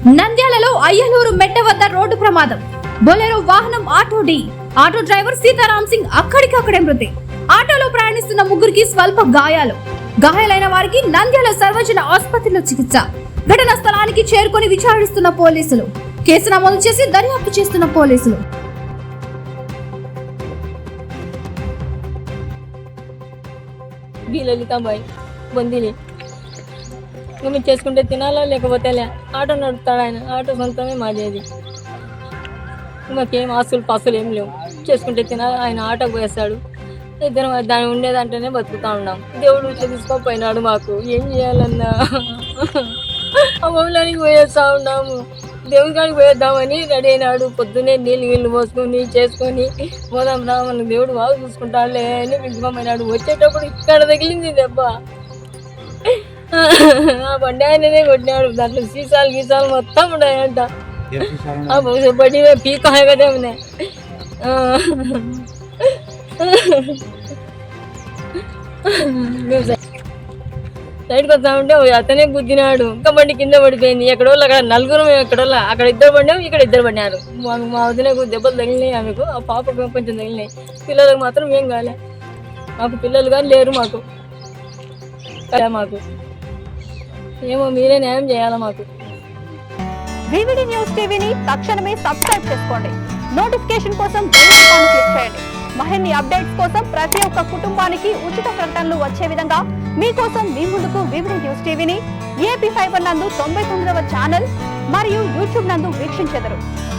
నంద్యాలలో అయ్యలూరు మెట్ట వద్ద రోడ్డు ప్రమాదం. బొలెరో వాహనం ఆటో డ్రైవర్ సీతారాం సింగ్ అక్కడికక్కడే మృతి. ఆటోలో ప్రయాణిస్తున్న ముగ్గురికి స్వల్ప గాయాలైన వారికి నంద్యాల సర్వజన ఆసుపత్రిలో చికిత్స. ఘటనా స్థలానికి చేరుకొని విచారిస్తున్న పోలీసులు. కేసు నమోదు చేసి దర్యాప్తు చేస్తున్న పోలీసులు. మేము చేసుకుంటే తినాలా లేకపోతే ఆటో నడుపుతాడు ఆయన. ఆటో సొంతమే మాదేది. మాకేం ఆస్తులు పాస్తులు ఏం లేవు. చేసుకుంటే తినాలి, ఆయన ఆటోకి పోయేస్తాడు. ఇద్దరం దాన్ని ఉండేదంటేనే బతుకుతా ఉన్నాం. దేవుడు ఇట్లా తీసుకోపోయినాడు. మాకు ఏం చేయాలన్నా అమ్మలానికి పోయేస్తా ఉన్నాము. దేవుడి కాడికి పోయేద్దామని రెడీ అయినాడు. పొద్దున్నే నీళ్ళు పోసుకొని చేసుకొని పోదాం రా, మన దేవుడు బాగా చూసుకుంటాడులే అని పిలుచుకోమైనాడు. వచ్చేటప్పుడు ఇక్కడ తగిలింది దెబ్బ. ఆ బండి ఆయననే కొట్టినాడు. దాంట్లో గీసాలు మొత్తం ఉన్నాయంట. బడి పీక్ కదా ఉన్నాయి. సైడ్కి వస్తా ఉంటే అతనే గుద్దినాడు. ఇంకా బండి కింద పడిపోయింది. ఎక్కడోళ్ళు అక్కడ నలుగురు, ఎక్కడోళ్ళు అక్కడ ఇద్దరు పడినాము, ఇక్కడ ఇద్దరు పడినారు. మా వదినకు దెబ్బలు తగిలినాయి. ఆమెకు ఆ పాపకు కొంచెం తగిలినాయి. పిల్లలకు మాత్రం ఏం కాలే. మాకు పిల్లలు కానీ లేరు. మాకు ఏమో మీరే న్యాయం చేయాలా మాకు. వివిడి న్యూస్ టీవీని తక్షణమే సబ్స్క్రైబ్ చేసుకోండి. నోటిఫికేషన్ కోసం బెల్ ఐకాన్ క్లిక్ చేయండి. మరిన్ని అప్డేట్స్ కోసం ప్రతి ఒక్క కుటుంబానికి ఉచిత ప్రకటనలు వచ్చే విధంగా మీకోసం మీ ముందుకు వివిడి న్యూస్ టీవీని ఏపీ ఫైబర్ నందు 99వ ఛానల్ మరియు యూట్యూబ్ నందు వీక్షించెదరు.